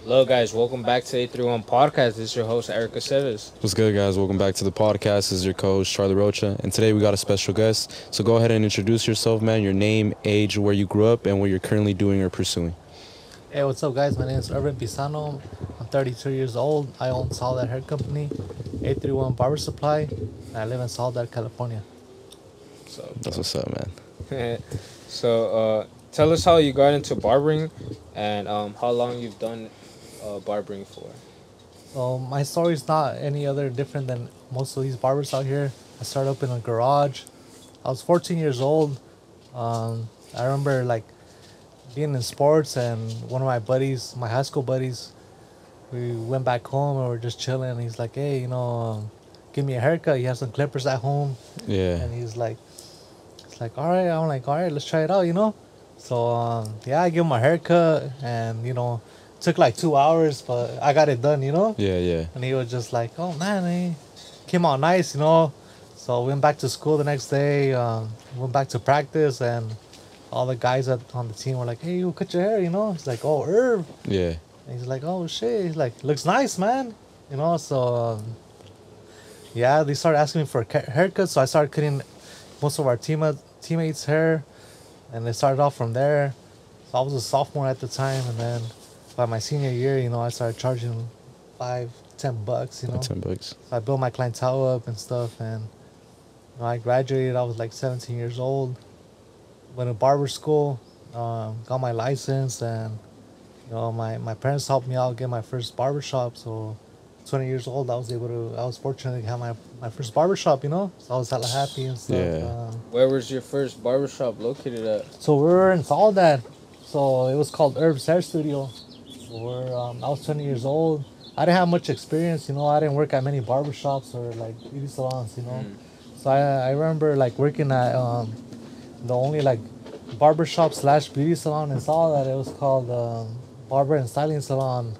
Hello, guys. Welcome back to 831 Podcast. This is your host, Eric Aceves. What's good, guys? Welcome back to the podcast. This is your co-host, Charlie Rocha. And today we got a special guest. So go ahead and introduce yourself, man. Your name, age, where you grew up, and what you're currently doing or pursuing. Hey, what's up, guys? My name is Ervin Pisano. I'm 32 years old. I own Soledad Hair Company, 831 Barber Supply, and I live in Soledad, California. So, That's what's up, man. tell us how you got into barbering and how long you've done barbering for. So my story is not any other different than most of these barbers out here. I started up in a garage. I was 14 years old. I remember like being in sports, and one of my buddies, my high school buddies, we went back home and we are just chilling. And he's like, "Hey, give me a haircut. You have some clippers at home." Yeah. And he's like, "It's like, all right." I'm like, "All right, let's try it out." So yeah, I give him a haircut, and took like 2 hours, but I got it done. Yeah, yeah. And he was just like, "Oh man, he came out nice." So went back to school the next day. Went back to practice, and all the guys on the team were like, "Hey, you cut your hair?" He's like, "Oh, Irv." Yeah. And he's like, "Oh shit." He's like, "Looks nice, man." So yeah, they started asking me for a haircut, so I started cutting most of our teammates' hair, and they started off from there. So I was a sophomore at the time, and then by my senior year, I started charging $5-10. $10. So I built my clientele up and stuff, and I graduated. I was like 17 years old. Went to barber school, got my license, and my parents helped me out get my first barber shop. So 20 years old, I was fortunate to have my first barber shop. So I was hella happy and stuff. Yeah. Where was your first barbershop located at? So we were in Soledad. So it was called Ervin's Hair Studio. I was 20 years old. I didn't have much experience. I didn't work at many barber shops or like beauty salons. So I remember like working at the only like barbershop slash beauty salon in Soledad. It was called Barber and Styling Salon.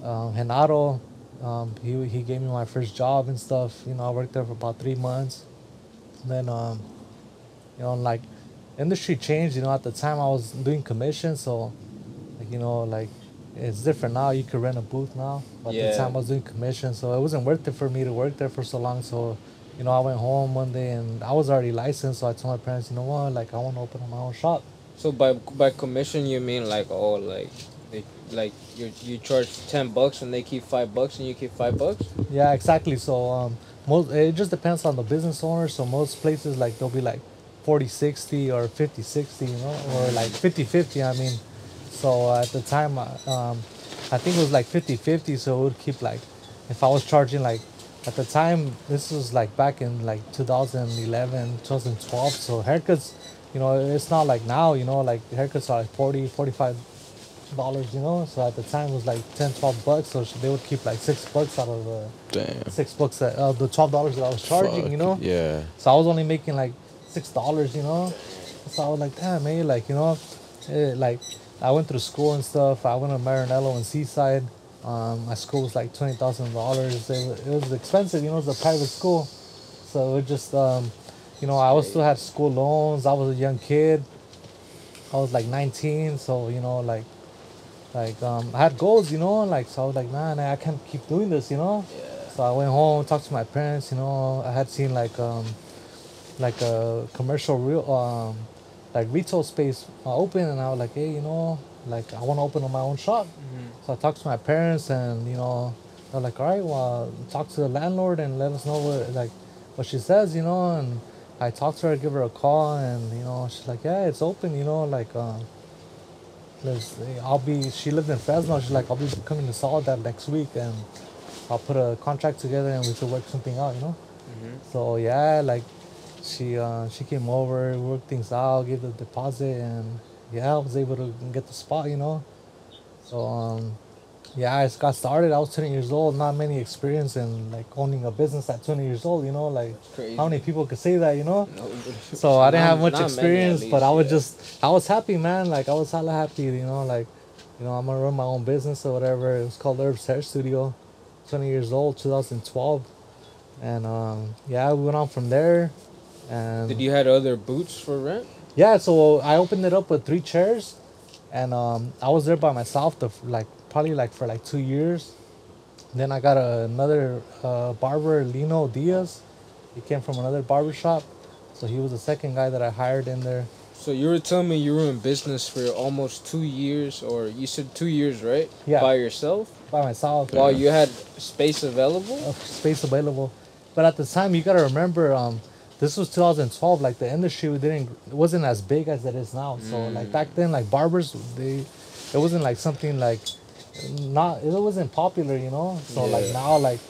Genaro, he gave me my first job and stuff. I worked there for about 3 months. And then like industry changed. At the time I was doing commission, so like it's different now. You could rent a booth now. But at the time I was doing commission, so it wasn't worth it for me to work there for so long. So I went home one day and I was already licensed, so I told my parents, like I want to open up my own shop. So by commission you mean like they you charge $10 and they keep $5 and you keep $5? Yeah, exactly. So most it just depends on the business owner. So most places like they'll be like 40-60 or 50-60, or like 50-50. I mean, so at the time, I think it was like 50-50. So it would keep like, if I was charging like, at the time, this was like back in like 2011, 2012. So haircuts, it's not like now, like haircuts are like 40-45 dollars. So at the time it was like 10-12 bucks. So they would keep like $6 out of the Damn. $6 of the $12 that I was charging. Yeah. So I was only making like $6. So I was like, damn, man, like like I went through school and stuff. I went to Maranello and Seaside. My school was like $20,000. It was expensive. It was a private school, so it just I was still had school loans. I was a young kid. I was like 19, so I had goals. Like, so I was like, man, I can't keep doing this. So I went home, talked to my parents. I had seen like a commercial like retail space open, and I was like, hey, like I want to open up my own shop. So I talked to my parents, and they're like, all right, well, talk to the landlord and let us know what she says. And I talked to her, give her a call, and she's like, yeah, it's open. Like she lived in Fresno. She's like, I'll be coming to Soledad next week, and I'll put a contract together and we could work something out. So yeah, like she came over, worked things out, gave the deposit, and yeah, I was able to get the spot. So yeah, I just got started. I was 20 years old, not many experience in like owning a business at 20 years old. Like Crazy. how many people could say that? No, So I didn't have much not many, at experience, but least, I was happy, man. Like I was hella happy. Like I'm gonna run my own business or whatever. It was called Ervin's Hair Studio. 20 years old, 2012, and yeah, we went on from there. And Did you had other boots for rent? yeah, so I opened it up with 3 chairs, and I was there by myself, like probably like for like 2 years. Then I got another barber, Lino Diaz. He came from another barber shop, so he was the second guy that I hired in there. So you were telling me you were in business for almost 2 years, or you said 2 years, right? Yeah. By yourself? By myself. While you had space available? Space available. But at the time, you gotta remember, this was 2012. Like the industry it wasn't as big as it is now. So like back then, like barbers, it wasn't like something like, it wasn't popular, you know. So like Yeah. now, like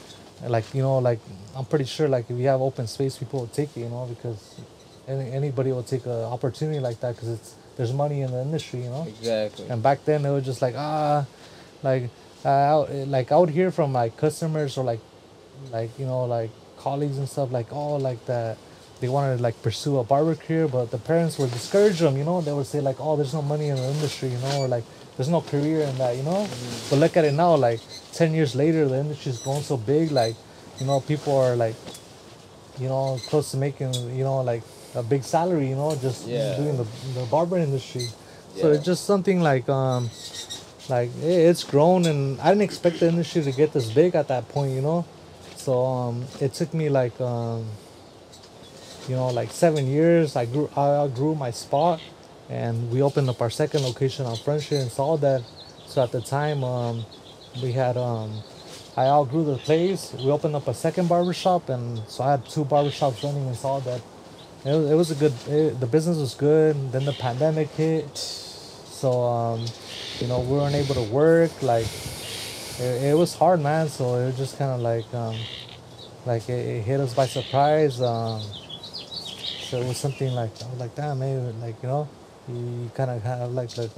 you know, like I'm pretty sure, like if you have open space, people will take it, you know, because anybody will take an opportunity like that because there's money in the industry, you know. Exactly. And back then, it was just like like I would hear from like customers or like you know like colleagues and stuff like, oh, like that they wanted to like pursue a barber career, but the parents would discourage them, you know. They would say like, oh, there's no money in the industry, you know, or like there's no career in that, you know. But look at it now, like 10 years later, the industry's grown so big, like, you know, people are like, you know, close to making, you know, like a big salary, you know, just doing the barber industry. So Yeah. it's just something like it's grown, and I didn't expect the industry to get this big at that point, you know. So it took me like you know, like 7 years. I grew my spot, and we opened up our second location on Front Street in Soledad. So at the time, we had I outgrew the place. We opened up a second barber shop, and so I had two barber shops running in Soledad. It was a good. The business was good. Then the pandemic hit, so you know, we weren't able to work. Like it was hard, man. So it was just kind of like it hit us by surprise. So it was something like I was like, damn, maybe like, you know, you kind of have like to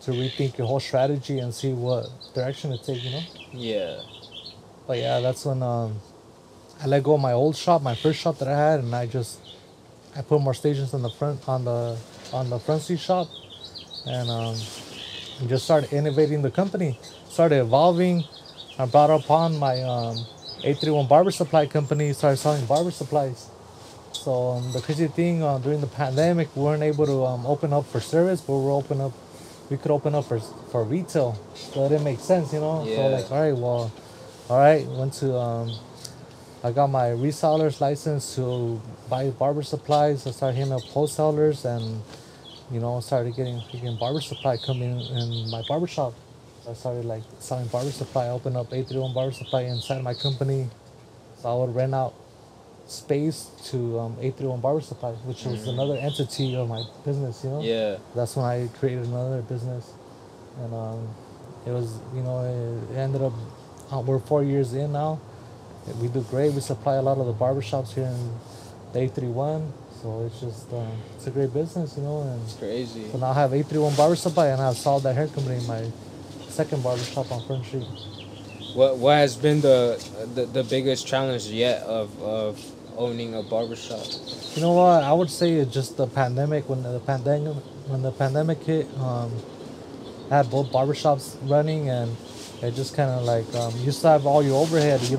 rethink your whole strategy and see what direction to take, you know. Yeah. But yeah, that's when I let go of my old shop, my first shop that I had, and I put more stations on the front street shop, and just started innovating the company, started evolving. I brought upon my 831 Barber Supply company, started selling barber supplies. So the crazy thing, during the pandemic, we weren't able to open up for service, but we could open up for retail. So it didn't make sense, you know. Yeah. So like, all right, went to I got my reseller's license to buy barber supplies. I started hitting up wholesalers, and you know, started getting barber supply coming in my barber shop. So I started like selling barber supply. I opened up 831 Barber Supply inside my company. So I would rent out space to 831 Barber Supply, which was another entity of my business, you know. Yeah. That's when I created another business, and it was, you know, it ended up. We're 4 years in now. We do great. We supply a lot of the barbershops here in the 831. So it's just it's a great business, you know. And It's crazy. so now I have 831 Barber Supply, and I have Soledad Hair Company, my second barbershop on Front Street. What has been the biggest challenge yet of owning a barbershop? You know what? I would say it's just the pandemic. When the pandemic hit, I had both barbershops running, and it just kind of like you still have all your overhead. You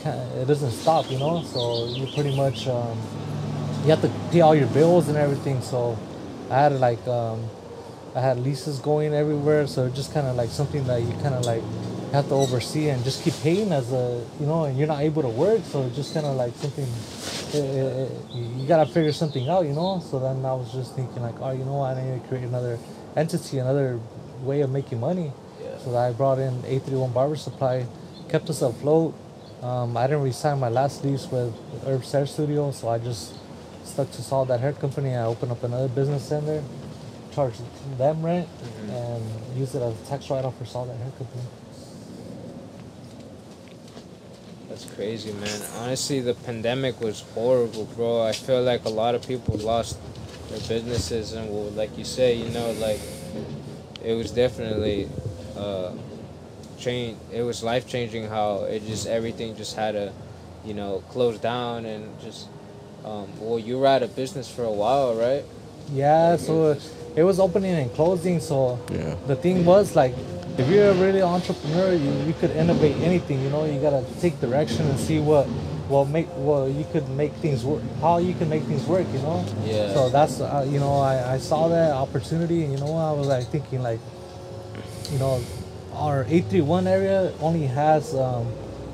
can't. It doesn't stop, you know. So you pretty much you have to pay all your bills and everything. So I had like I had leases going everywhere. So it's just kind of like something that you kind of like have to oversee and just keep paying as a, you know, and you're not able to work. So it's just kind of like something you gotta figure something out, you know. So then I was just thinking like, oh, you know what, I need to create another entity, another way of making money. Yeah. So I brought in 831 Barber Supply, kept us afloat. I didn't resign my last lease with Ervin Hair Studio, so I just stuck to Soledad Hair Company. I opened up another business in there, charged them rent, and used it as a tax write-off for Soledad Hair Company. That's crazy, man. Honestly, the pandemic was horrible, bro. I feel like a lot of people lost their businesses, and well, like you say, you know, like it was definitely change. It was life changing how it just everything just had to, you know, close down and just. Well, you were out of business for a while, right? Yeah, Like, so it was opening and closing. So Yeah. the thing was like, if you're a really entrepreneur, you could innovate anything. You know, you gotta take direction and see what you could make things work. How you can make things work, you know. Yeah. So that's I saw that opportunity, and I was like thinking like, you know, our 831 area only has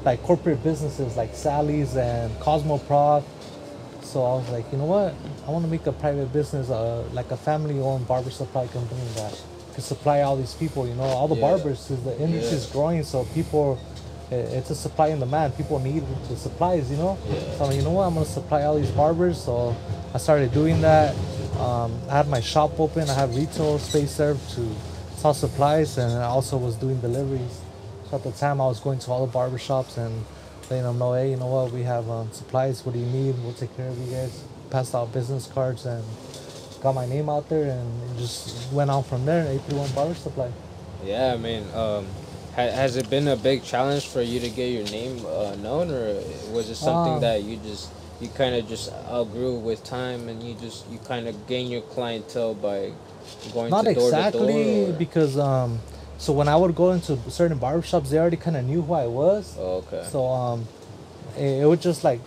like corporate businesses like Sally's and Cosmoprof. So I was like, you know what? I want to make a private business, like a family-owned barber supply company that could supply all these people. You know, all the Yeah. barbers. Cause the industry is growing, so people, it's a supply and demand. People need the supplies. You know. Yeah. So you know what? I'm gonna supply all these barbers. So I started doing that. I had my shop open. I had retail space there to sell supplies, and I also was doing deliveries. So at the time, I was going to all the barber shops and letting them know, hey, you know what, we have supplies. What do you need? We'll take care of you guys. Passed out business cards and got my name out there, and it just went on from there. 831 Barber Supply. Yeah, I mean, has it been a big challenge for you to get your name known, or was it something Um, that you kind of just outgrew with time, and you kind of gain your clientele by going Not to door exactly, to door? because so when I would go into certain barbershops, they already kind of knew who I was. Oh, okay. So it was just like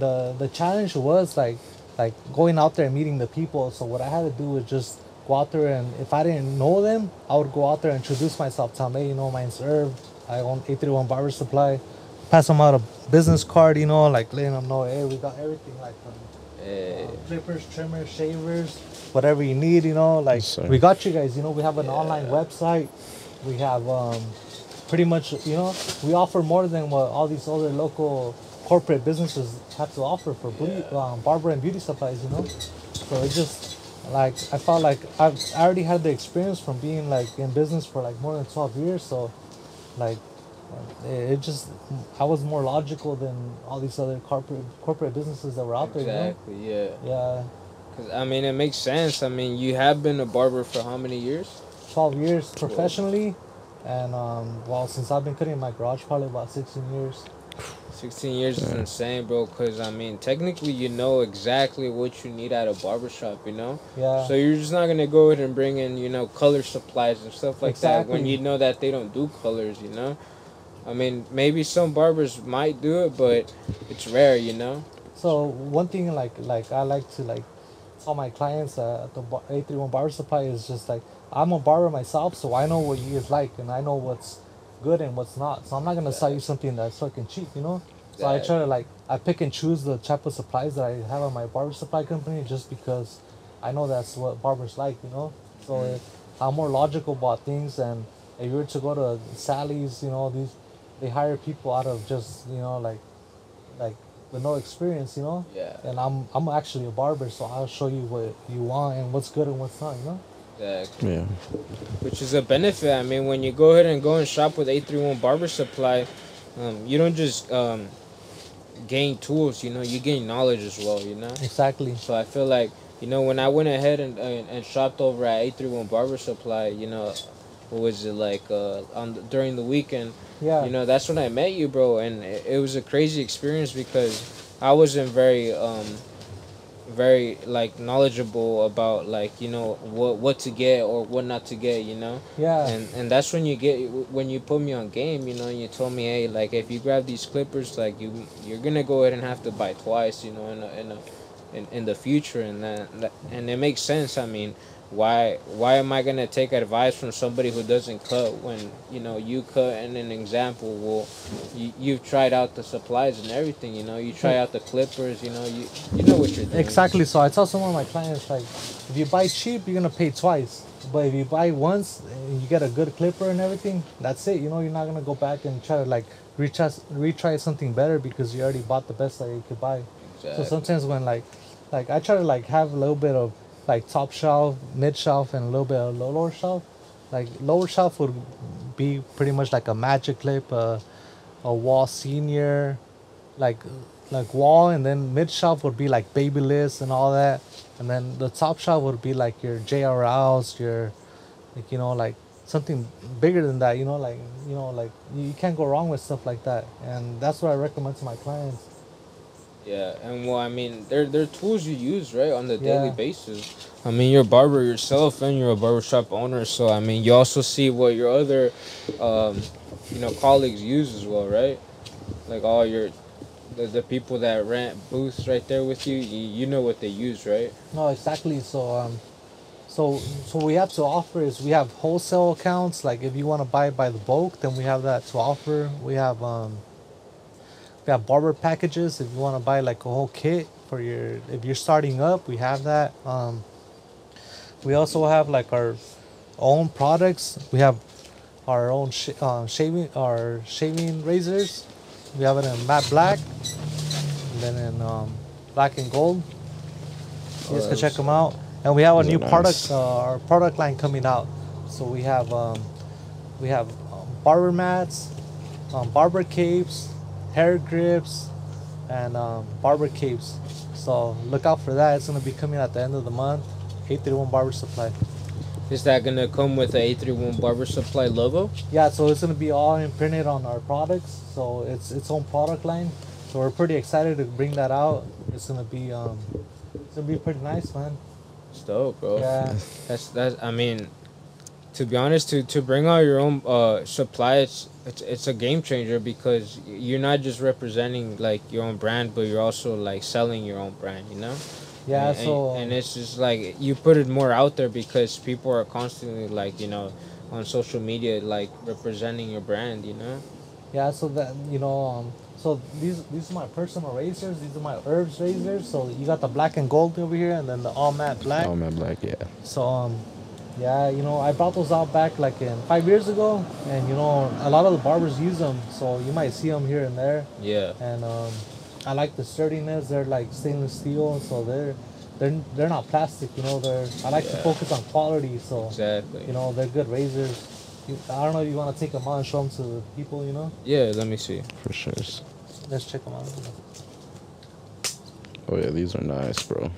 the challenge was like going out there and meeting the people. So what I had to do was just go out there, and if I didn't know them, I would go out there and introduce myself, tell them, hey, my name's Erv, I own 831 Barber Supply, pass them out a business card, like letting them know, hey, we got everything, like Eh, clippers, trimmers, shavers, whatever you need, like Yes, sir. we got you guys. We have an Yeah. online website. We have pretty much, we offer more than what all these other local corporate businesses have to offer for beauty, barber and beauty supplies. So it just like I felt like I already had the experience from being like in business for like more than 12 years. So like it just I was more logical than all these other corporate businesses that were out there. exactly. Yeah. Yeah, 'Cause, I mean, it makes sense. I mean, you have been a barber for how many years? 12 years professionally, and well, since I've been cutting in my garage, probably about 16 years. 16 years is insane, bro. Because, I mean, technically, you know exactly what you need at a barbershop. Yeah, So you're just not going to go ahead and bring in, color supplies and stuff like that when Exactly. you know that they don't do colors. I mean, maybe some barbers might do it, but it's rare. so one thing like I like to like tell my clients at the 831 Barber Supply is just like I'm a barber myself, so I know what you guys like, and I know what's good and what's not. So I'm not gonna sell you something that's fucking cheap. So I try to like I pick and choose the type of supplies that I have at my barber supply company just because I know that's what barbers like. So I'm more logical about things, and if you were to go to Sally's, these they hire people out of just like with no experience. Yeah. And I'm actually a barber, so I'll show you what you want and what's good and what's not. Exactly. Yeah. Which is a benefit. I mean, when you go ahead and go and shop with 831 Barber Supply, you don't just gain tools, you gain knowledge as well. Exactly. So I feel like, when I went ahead and shopped over at 831 Barber Supply, what was it like during the weekend, Yeah. that's when I met you, bro, and it was a crazy experience because I wasn't very like knowledgeable about like what to get or what not to get. Yeah. And that's when you put me on game, and you told me, hey, like if you grab these clippers, like you're gonna go ahead and have to buy twice, in the future, and and it makes sense. I mean, why am I gonna take advice from somebody who doesn't cut when you cut? And an example, well, you've tried out the supplies and everything. You try out the clippers. You know what you're doing. Exactly. So I tell some of my clients like, if you buy cheap, you're gonna pay twice. But if you buy once and you get a good clipper and everything, that's it. You're not gonna go back and try to like retry something better because you already bought the best that you could buy. So Exactly. sometimes when like I try to like have a little bit of like top shelf, mid shelf, and a little bit of lower shelf. Like lower shelf would be pretty much like a magic clip, a wall senior, like wall, and then mid shelf would be like Babyliss and all that, and then the top shelf would be like your JRLs, your like like something bigger than that. Like you can't go wrong with stuff like that, and that's what I recommend to my clients. Yeah, and well, I mean, they're tools you use, right, on the daily Yeah. basis. I mean, you're a barber yourself, and you're a barbershop owner, so I mean, you also see what your other, colleagues use as well, right? Like all your the people that rent booths right there with you, you know what they use, right? No, exactly. So we have to offer is we have wholesale accounts. Like if you want to buy by the bulk, then we have that to offer. We have barber packages. If you want to buy like a whole kit for your, if you're starting up, we have that. We also have like our own products. We have our own shaving razors. We have it in matte black, and then in black and gold. You guys can check them out. And we have a Those new are product, nice. our product line coming out. So we have barber mats, barber capes, hair grips, and barber capes. So look out for that. It's gonna be coming at the end of the month. 831 Barber Supply. Is that gonna come with the 831 Barber Supply logo? Yeah, so it's gonna be all imprinted on our products. So it's its own product line. So we're pretty excited to bring that out. It's gonna be pretty nice, man. It's dope, bro. Yeah. That's. I mean, to be honest, to bring out your own supply, it's a game changer because you're not just representing like your own brand, but you're also like selling your own brand. You know. Yeah, And, so and it's just like you put it more out there because people are constantly like on social media like representing your brand. You know. yeah, so that so these are my personal razors. These are my herbs razors. So you got the black and gold over here, and then the all matte black. Oh man, black, yeah. So yeah, I brought those out back like in 5 years ago, and a lot of the barbers use them. So you might see them here and there. Yeah. And I like the sturdiness. They're like stainless steel, so they're not plastic. I like to Yeah. focus on quality. So Exactly. they're good razors. I don't know if you want to take them out and show them to the people. Yeah. Let me see. For sure. Let's check them out. Oh yeah, these are nice, bro.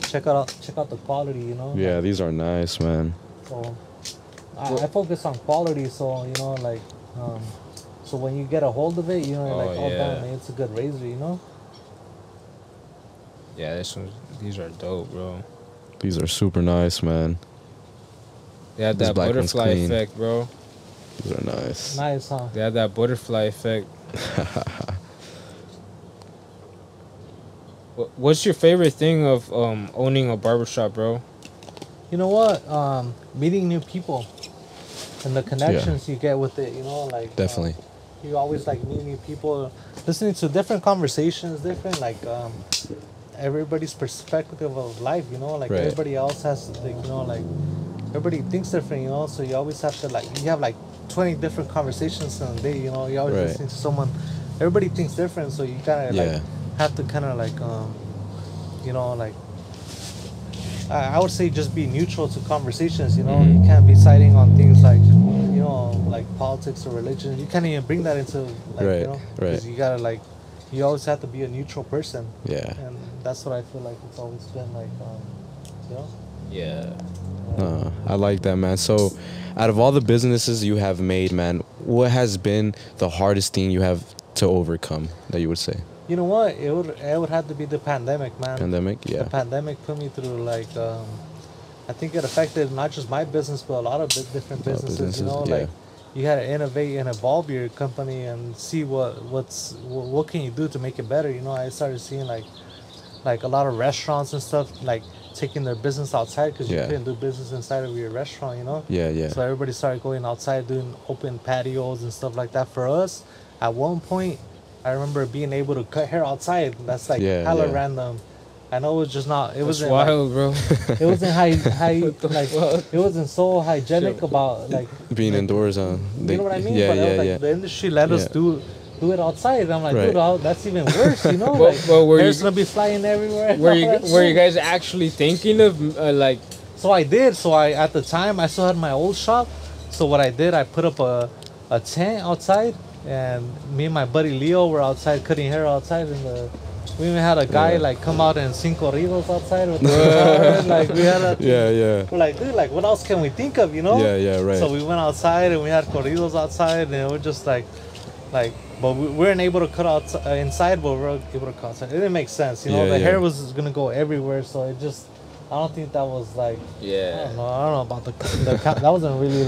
Check out the quality. Yeah, these are nice, man. So I focus on quality. So so when you get a hold of it, you're like, oh yeah. damn, man, it's a good razor. Yeah. These are dope, bro. These are super nice, man. They have This that black one's butterfly clean. effect, bro. These are nice. Nice, huh? They have that butterfly effect. What's your favorite thing of owning a barbershop, bro? You know what? Meeting new people and the connections you get with it. Definitely. You always like meeting new people, listening to different conversations, different everybody's perspective of life. Right. Everybody else has everybody thinks different. So you always have to you have 20 different conversations in a day. You always Right. listening to someone. Everybody thinks different, so you gotta Yeah. have to kind of I would say just be neutral to conversations. You can't be siding on things like politics or religion. You can't even bring that into Right, right. you gotta you always have to be a neutral person, Yeah. and that's what I feel like it's always been Yeah. I like that, man. So, out of all the businesses you have made, man, what has been the hardest thing you have to overcome that you would say? You know what? It would have to be the pandemic, man. Pandemic, yeah. The pandemic put me through I think it affected not just my business but a lot of different A lot of businesses. businesses, yeah. You had to innovate and evolve your company and see what can you do to make it better. I started seeing like a lot of restaurants and stuff taking their business outside because you Yeah. couldn't do business inside of your restaurant. Yeah, yeah. So everybody started going outside doing open patios and stuff like that. For us, at one point, I remember being able to cut hair outside. That's Yeah, hella yeah. random. I know it was just not. It That's wasn't. wild, bro. It wasn't What the fuck? it wasn't so hygienic Shit. about Being indoors, you know what I mean? Yeah, But yeah, it was yeah. the industry let us Yeah. do it outside. And I'm like, Right. dude, that's even worse. Well, were hair's you- gonna be flying everywhere. and Were all you that were you shit. guys actually thinking of So I did. So at the time I still had my old shop. So what I did, I put up a tent outside, and me and my buddy Leo were outside cutting hair outside. We even had a guy Yeah. come out in cinco corridos outside with the guitar. We had a Yeah, yeah. We're like, dude, what else can we think of? Yeah, yeah, right. So we went outside and we had corridos outside, and we're just but we weren't able to cut out inside, but we were able to cut outside. It didn't make sense, Yeah, the yeah. hair was gonna go everywhere, so it just. I don't think that was I yeah. don't know about that wasn't really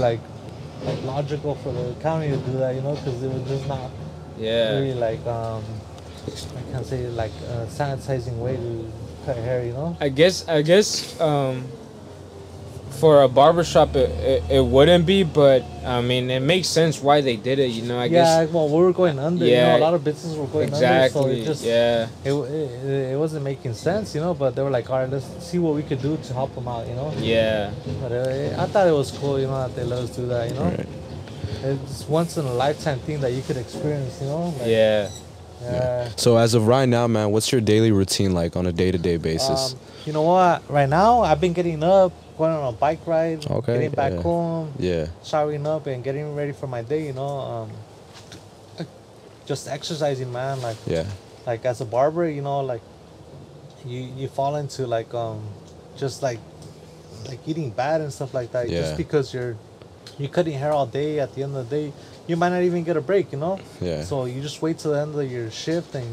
logical for the county to do that, because it was just not Yeah. really I can't say like sanitizing way to cut hair, you know. I guess for a barbershop it wouldn't be, but I mean it makes sense why they did it, you know. I Yeah, guess well, we were going under. You Yeah, know, a lot of businesses were going exactly. under, so it just Yeah, it wasn't making sense, you know. But they were like, all right, let's see what we could do to help them out, you know. yeah, But I thought it was cool, you know, that they let us do that, you know. Right. It's once in a lifetime thing that you could experience, you know. Like, yeah. yeah. So as of right now, man, what's your daily routine like on a day-to-day basis? You know what? Right now, I've been getting up, going on a bike ride, Okay, getting back yeah. home, Yeah. showering up, and getting ready for my day. You know, just exercising, man. Yeah. Like as a barber, you know, like you fall into like just like eating bad and stuff like that. Yeah. Just because you're cutting hair all day. At the end of the day, you might not even get a break. You know. Yeah. So you just wait till the end of your shift and.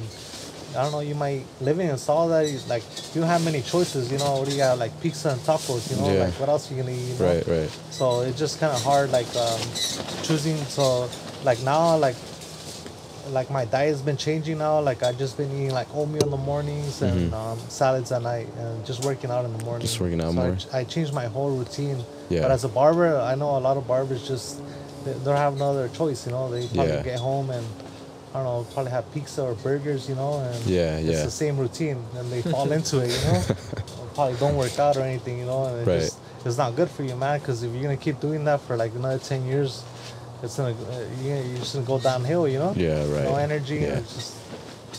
I don't know, you might living in Soledad, like you don't have many choices, you know. What do you got, like pizza and tacos, you know, Yeah. like what else you gonna eat, you know? Right. So it's just kind of hard, like choosing. So like now, like my diet's been changing now. Like I just been eating like oatmeal in the mornings and salads at night, and just working out in the morning. Just working out so more. I changed my whole routine. Yeah. But as a barber, I know a lot of barbers just they don't have no other choice, you know. They probably Yeah. get home and I don't know, probably have pizza or burgers, you know, and Yeah, it's yeah. the same routine, and they fall into it, you know. Probably don't work out or anything, you know, and it Right. just it's not good for you, man. Because if you're gonna keep doing that for like another 10 years, it's gonna you're just gonna go downhill, you know. Yeah, right. No energy. Yeah. And it's just,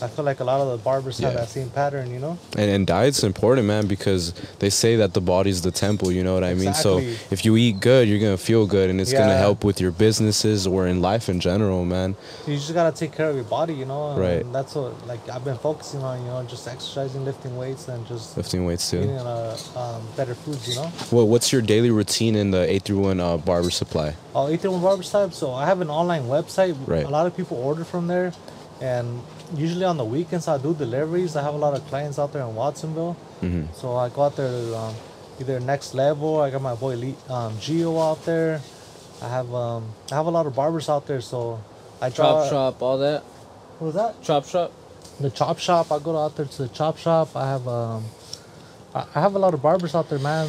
I feel like a lot of the barbers have Yeah. that same pattern, you know. And diet's important, man, because they say that the body's the temple, you know what I mean? So Exactly. if you eat good, you're going to feel good, and it's going to Yeah. help with your businesses or in life in general, man. You just gotta take care of your body, you know. And Right. that's what like I've been focusing on, you know, just exercising, lifting weights, and just Lifting weights, too. eating better foods, you know. Well, what's your daily routine in the 831 Barber Supply? Oh, 831 Barbers type. So I have an online website. Right. A lot of people order from there, and usually on the weekends I do deliveries. I have a lot of clients out there in Watsonville, so I go out there to either Next Level. I got my boy Gio out there. I have a lot of barbers out there, so I draw. Chop shop, all that. What was that? Chop shop. The chop shop. I go out there to the chop shop. I have a lot of barbers out there, man.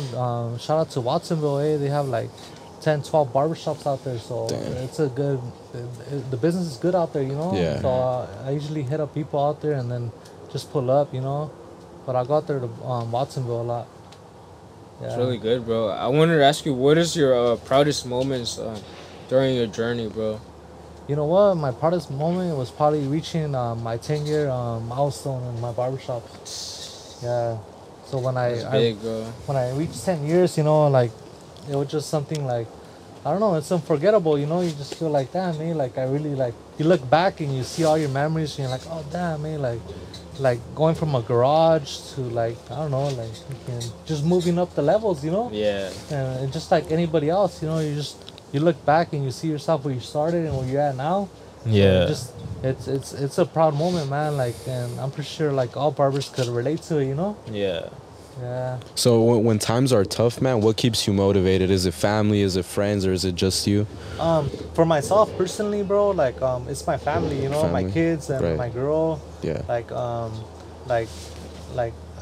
Shout out to Watsonville, They have like 10, 12 barbershops out there, so Damn. it's a good. The business is good out there, you know. Yeah. So I usually hit up people out there and then just pull up, you know. But I go out there to Watsonville a lot. Yeah. It's really good, bro. I wanted to ask you, what is your proudest moments during your journey, bro? You know what? My proudest moment was probably reaching my 10-year milestone in my barbershop. Yeah. So when It's big, bro. when I reached 10 years, you know, like it was just something like, I don't know, it's unforgettable, you know. You just feel like, damn, man, like I really like, you look back and you see all your memories and you're like, oh damn, man, like going from a garage to like, I don't know, like just moving up the levels, you know. Yeah. And just like anybody else, you know, you look back and you see yourself where you started and where you're at now. Yeah. Just it's a proud moment, man. Like, and I'm pretty sure like all barbers could relate to it, you know. Yeah. Yeah. So when times are tough, man, what keeps you motivated? Is it family? Is it friends? Or is it just you? For myself personally, bro, like it's my family, you know, Family. my kids and Right. my girl. Yeah. Like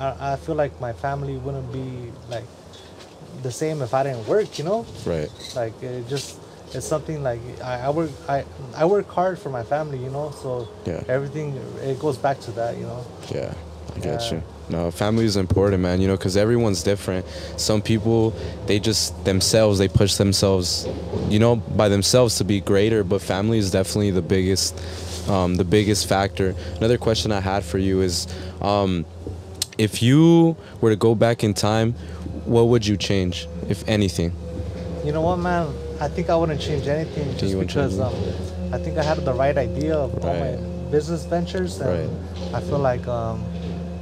I feel like my family wouldn't be like the same if I didn't work, you know. Right. Like it's something like I work hard for my family, you know. So Yeah. everything it goes back to that, you know. Yeah, I get Yeah. you. No, family is important, man, you know, because everyone's different. Some people, they just themselves, they push themselves, you know, by themselves to be greater, but family is definitely the biggest factor. Another question I had for you is, if you were to go back in time, what would you change, if anything? You know what, man? I think I wouldn't change anything just you wouldn't because change I think I had the right idea of all my Right. business ventures, and I feel like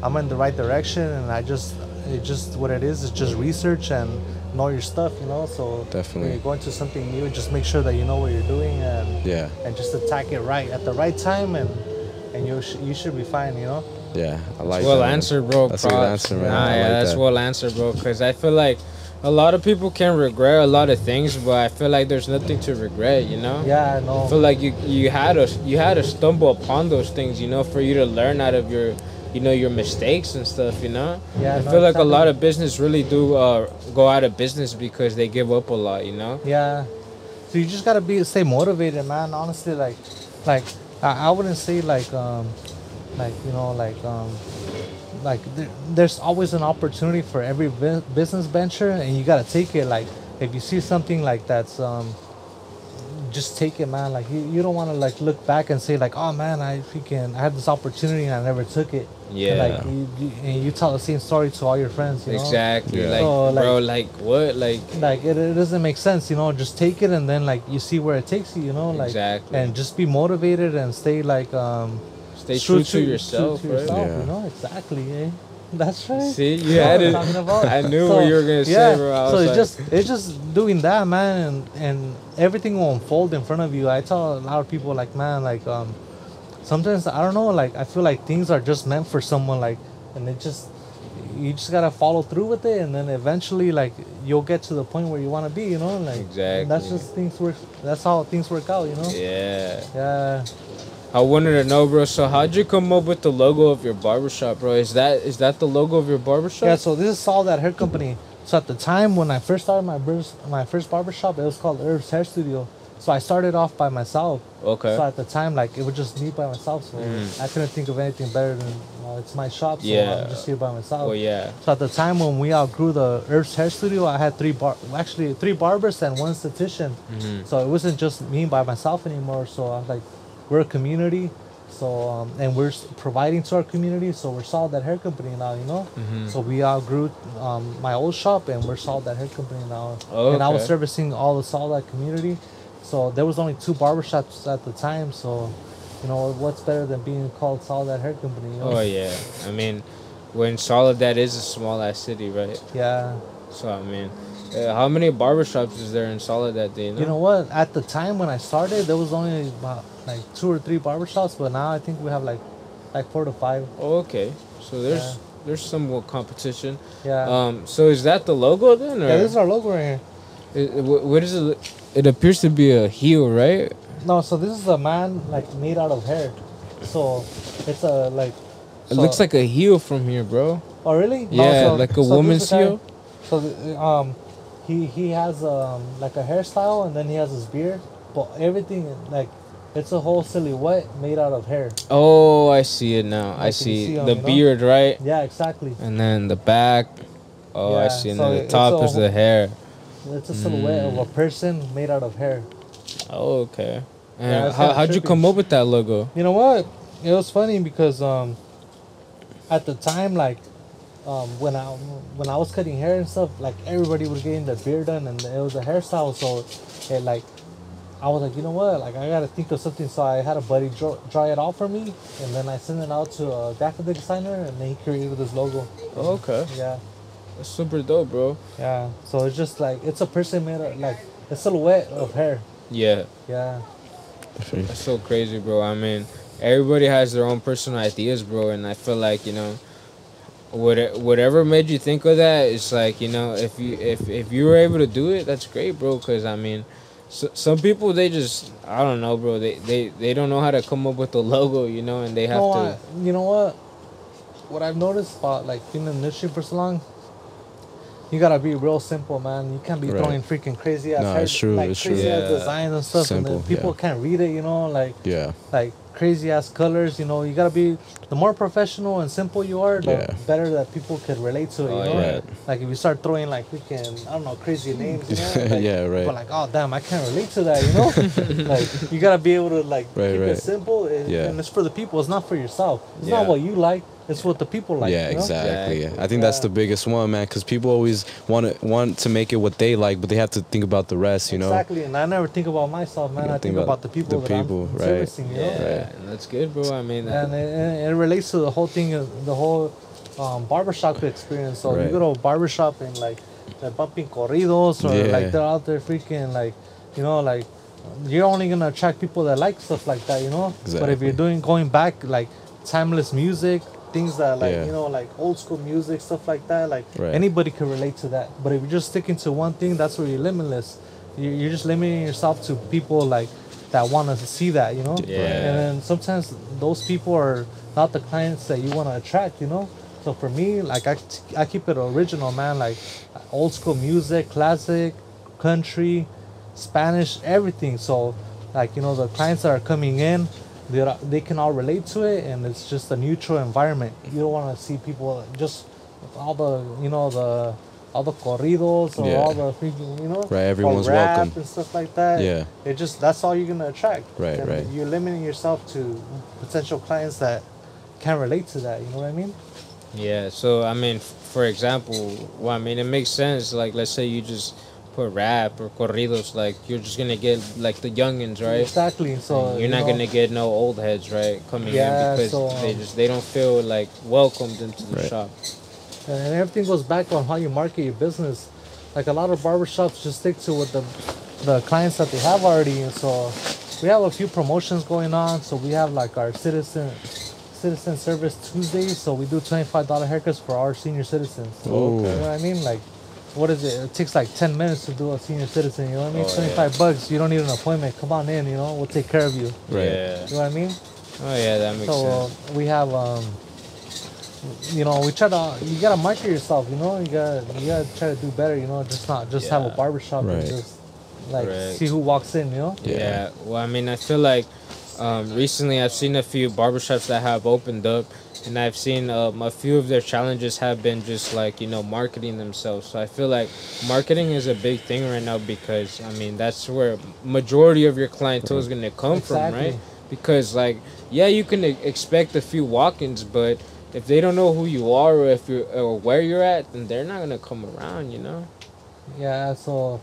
I'm in the right direction, and it's just what it is just research and know your stuff, you know. So Definitely. when you're going to something new, just make sure that you know what you're doing Yeah, and just attack it right at the right time, and you should be fine, you know. yeah, I like Well that. answered, bro. That's a good Props. answer, man. Nah, I yeah, like that's that. well answered, bro. Because I feel like A lot of people can regret a lot of things, but I feel like there's nothing to regret, you know? Yeah, I I know. feel like you had to stumble upon those things, you know, for you to learn out of your, you know, your mistakes and stuff, you know. Yeah, I no, feel like a exactly. lot of business really do go out of business because they give up a lot, you know. Yeah. So you just gotta stay motivated, man. Honestly, like I wouldn't say like you know like there's always an opportunity for every business venture, and you gotta take it. Like if you see something like that's just take it, man. Like you don't want to like look back and say like, oh man, I had this opportunity and I never took it. Yeah. And, like you tell the same story to all your friends, you know. Exactly. Yeah. Like, So, bro, like what? Like It doesn't make sense, you know. Just take it and then like you see where it takes you, you know. Like Exactly. and just be motivated and stay like stay true to yourself, true to right? yourself, Yeah. you know. Exactly, eh? That's right. See, you That's had what it. I'm talking about. I knew So, what you were gonna say, bro. I so was it's just doing that, man, and everything will unfold in front of you. I tell a lot of people like, man, like sometimes I don't know, like I feel like things are just meant for someone, like, and you just gotta follow through with it, and then eventually like you'll get to the point where you want to be, you know, like and that's Exactly. just things work. That's how things work out, you know. Yeah. Yeah. I wanted to know, bro. So how'd you come up with the logo of your barbershop, bro? Is that the logo of your barbershop? Yeah, so this is Soledad Hair Company. So at the time when I first started my first barbershop, it was called Ervin's Hair Studio. So I started off by myself. Okay. So at the time, like it was just me by myself. So I couldn't think of anything better than it's my shop. So Yeah. I'm just here by myself. Oh yeah. So at the time when we outgrew the Ervin's Hair Studio, I had three barbers and one esthetician. So it wasn't just me by myself anymore. So I was like, we're a community. So and we're providing to our community. So we're Soledad Hair Company now, you know. So we outgrew my old shop, and we're Soledad Hair Company now. Oh, And I was okay. servicing all the Soledad community. So there was only 2 barbershops at the time. So, you know, what's better than being called Soledad Hair Company? You know? Oh yeah. I mean, when Soledad is a small ass city, right? Yeah. So I mean, how many barbershops is there in Soledad? Do you know? You know what? At the time when I started, there was only about like 2 or 3 barbershops, but now I think we have like 4 to 5. Oh, okay. So there's Yeah. there's somewhat competition. Yeah. So is that the logo then, or Yeah, this is our logo right here. what is it? It appears to be a heel, right? No, so this is a man like made out of hair. So it's a like. It so- looks like a heel from here, bro. Oh really? No, Yeah, so- like a so this woman's is the guy- heel. So he has like a hairstyle, and then he has his beard, but everything like it's a whole silhouette made out of hair. Oh, I see it now. I Like, you see see 'em, the you know? beard, right? Yeah, exactly. And then the back. Oh, I Yeah, see. And so then the it's top a is the whole- hair. It's a silhouette of a person made out of hair. Oh, okay. And Yeah, it's kinda how'd you trippy. come up with that logo? You know what? It was funny because at the time, like when I was cutting hair and stuff, like everybody was getting their beard done, and it was a hairstyle. So it like I was like, you know what? Like I gotta think of something. So I had a buddy draw it out for me, and then I sent it out to a graphic designer, and then he created this logo. Oh, okay. Yeah, That's super dope, bro. yeah. So it's just like it's a person made of like a silhouette of hair. Yeah. Yeah, That's so crazy, bro. I mean, everybody has their own personal ideas, bro, and I feel like, you know, whatever made you think of that, it's like, you know, if you were able to do it, that's great, bro. Because I mean, some people, they just, I don't know, bro. They don't know how to come up with a logo, you know, and they have to. You know what? What I've noticed about like being in the industry for so long, you gotta be real simple, man. You can't be Right. throwing freaking crazy ass No, hair, it's true, like it's true. crazy ass Yeah. designs and stuff, and Simple, then people yeah. can't read it. You know, Yeah. like crazy ass colors. You know, you gotta be the more professional and simple you are, the Yeah. better that people could relate to it. Oh, You know, yeah. Right. like if you start throwing like freaking I don't know crazy names. You know? Like, Yeah, right. But like, oh damn, I can't relate to that. You know, like you gotta be able to like Right, keep right. it simple, and, Yeah. and it's for the people. It's not for yourself. It's Yeah. not what you like. It's what the people like. Yeah, you know? exactly. Exactly. I think that's Yeah. the biggest one, man, because people always want to make it what they like, but they have to think about the rest, you know. Exactly, and I never think about myself, man. You I think about the people the that people, I'm right. servicing, you know. Yeah, and that's good, bro. I mean, And it relates to the whole thing, the whole barbershop experience. So you Right. go to a barbershop and like they're bumping corridos, or Yeah. like they're out there freaking like, you know, like you're only gonna attract people that like stuff like that, you know. But if Exactly. you're going back like timeless music, things that like Yeah. you know like old school music stuff like that. Like Right. anybody can relate to that. But if you're just sticking to one thing, that's where you're limitless. You're just limiting yourself to people like that want to see that, you know. Yeah. And then sometimes those people are not the clients that you want to attract, you know. So for me, like I keep it original, man. Like old school music, classic, country, Spanish, everything. So like you know the clients that are coming in, they can all relate to it, and it's just a neutral environment. You don't want to see people just all the you know the all the corridos or Yeah. all the freaking you know Right, everyone's or rap welcome. and stuff like that. Yeah. It just that's all you're gonna attract. Right, And right. You're limiting yourself to potential clients that can relate to that. You know what I mean? Yeah, so I mean, for example, well, I mean, it makes sense. Like, let's say you just put rap or corridos, like you're just gonna get like the youngins, right? Exactly. So You're you not know, gonna get no old heads, right, coming Yeah, in because so, they don't feel like welcomed into the Right. shop. and everything goes back on how you market your business. Like a lot of barbershops just stick to what the clients that they have already, and so we have a few promotions going on. So we have like our citizen service Tuesdays. So we do $25 haircuts for our senior citizens. Ooh. You know what I mean? Like, what is it? It takes like 10 minutes to do a senior citizen. You know what I mean? Oh, 25 bucks. You don't need an appointment. Come on in. You know, we'll take care of you. Right. Yeah. You know what I mean? Oh yeah, that makes So sense. we have, you know, we try to. You gotta market yourself. You know, you gotta try to do better. You know, just not just have a Yeah. barbershop and Right. just like Correct. see who walks in. You know. Yeah. Yeah. Well, I mean, I feel like recently I've seen a few barbershops that have opened up, and I've seen a few of their challenges have been just like marketing themselves. So I feel like marketing is a big thing right now because I mean that's where majority of your clientele is gonna come from, Exactly. right? Because like yeah, you can expect a few walk-ins, but if they don't know who you are or if you or where you're at, then they're not gonna come around, you know. Yeah. So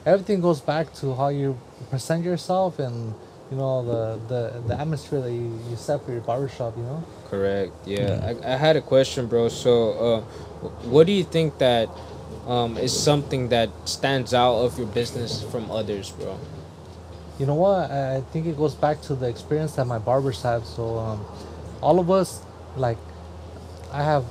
everything goes back to how you present yourself and you know the atmosphere that you set for your barbershop. You know. Correct. Yeah. I had a question, bro. So, what do you think that is something that stands out of your business from others, bro? You know what? I think it goes back to the experience that my barbers have. So, all of us, like, I have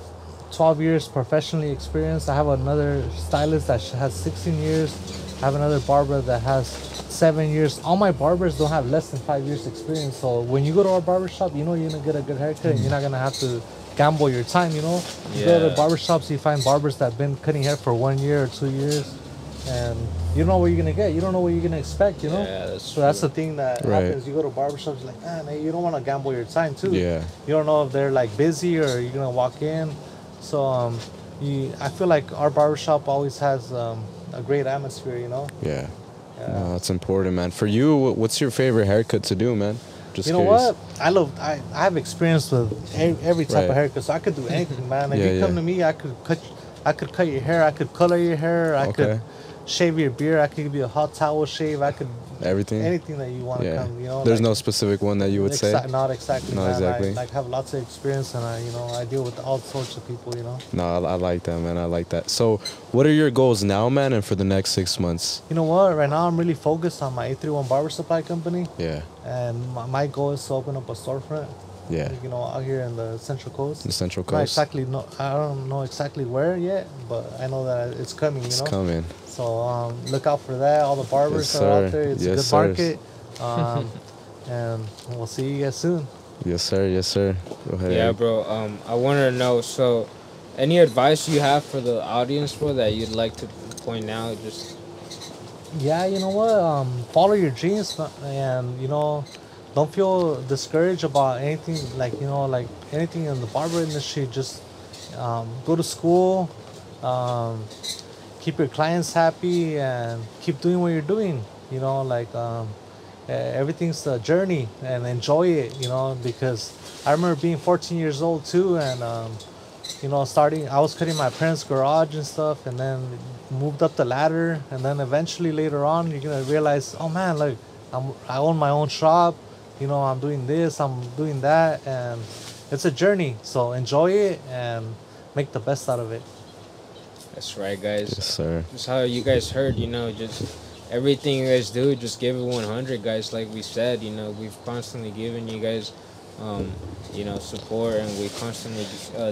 12 years professionally experienced. I have another stylist that has 16 years. I have another barber that has 7 years. All my barbers don't have less than 5 years experience. So when you go to our barber shop, you know you're gonna get a good haircut and you're not gonna have to gamble your time, you know? You go to Yeah. barber shops, you find barbers that have been cutting hair for 1 year or 2 years, and you don't know what you're gonna get. You don't know what you're gonna expect, you know? Yeah, that's So that's true. the thing that Right. happens. You go to barber shops, like, man, you don't want to gamble your time too. Yeah. You don't know if they're like busy or you're gonna walk in. So I feel like our barbershop always has a great atmosphere, you know? Yeah. Yeah. No, that's important, man. For you, what's your favorite haircut to do, man? Just You know curious. what? I have experience with every type Right. of haircut, so I could do anything, man. If Yeah, you come yeah. to me, I could cut your hair, I could color your hair, I Okay. could shave your beard, I could give you a hot towel shave, I could Everything. anything that you want to Yeah. come. You know, There's like, no specific one that you would say. Not exactly. Not man. exactly. I like have lots of experience, and I deal with all sorts of people. You know. No, I like that, man. I like that. So, what are your goals now, man, and for the next 6 months? You know what? Right now, I'm really focused on my 831 Barber Supply Company, Yeah. and my goal is to open up a storefront. Yeah. You know, out here in the Central Coast. The Central Not Coast. exactly. No, I don't know exactly where yet, but I know that it's coming. You It's know. coming. So look out for that. All the barbers Yes, that are sir. out there. It's a Yes, good sir. market. And we'll see you guys soon. Yes, sir. Yes, sir. Go ahead. Yeah, Eric. bro. I wanted to know. So, any advice you have for the audience, bro, that you'd like to point out? Just Yeah, you know what? Follow your dreams, and you know, don't feel discouraged about anything. Like like anything in the barber industry. Just go to school, keep your clients happy, and keep doing what you're doing. You know, like everything's a journey, and enjoy it. You know, because I remember being 14 years old too, and starting, I was cutting my parents' garage and stuff, and then moved up the ladder, and then eventually later on, you're gonna realize, oh man, like I own my own shop, I'm doing this, I'm doing that, and it's a journey. So enjoy it and make the best out of it. that's right, guys. Yes, sir. Just how you guys heard, just everything you guys do, just give it 100, guys. Like we said, we've constantly given you guys support, and we constantly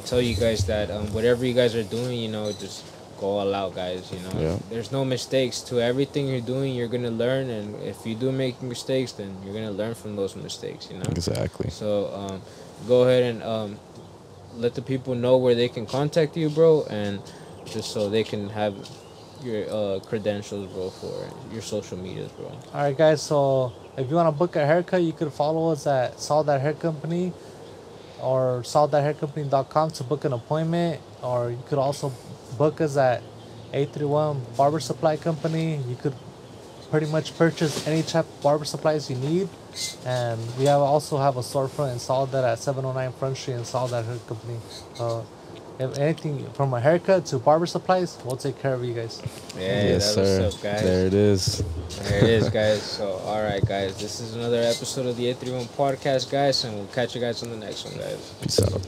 tell you guys that whatever you guys are doing, just go all out, guys. Yeah. There's no mistakes to everything you're doing. You're gonna learn, and if you do make mistakes, then you're gonna learn from those mistakes. Exactly. So go ahead and let the people know where they can contact you, bro, and just so they can have your credentials, bro, for your social medias, bro. All right, guys. So if you want to book a haircut, you could follow us at Soledad Hair Company or soledadhaircompany.com to book an appointment. Or you could also book us at 831 Barber Supply Company. You could pretty much purchase any type of barber supplies you need. And we also have a storefront in Soledad at 709 Front Street in Soledad Hair Company. If anything from a haircut to barber supplies, we'll take care of you guys. Yeah, yes, that's sir. what's up, guys. There it is. There it is, guys. So, all right, guys. This is another episode of the 831 podcast, guys, and we'll catch you guys on the next one, guys. Peace out.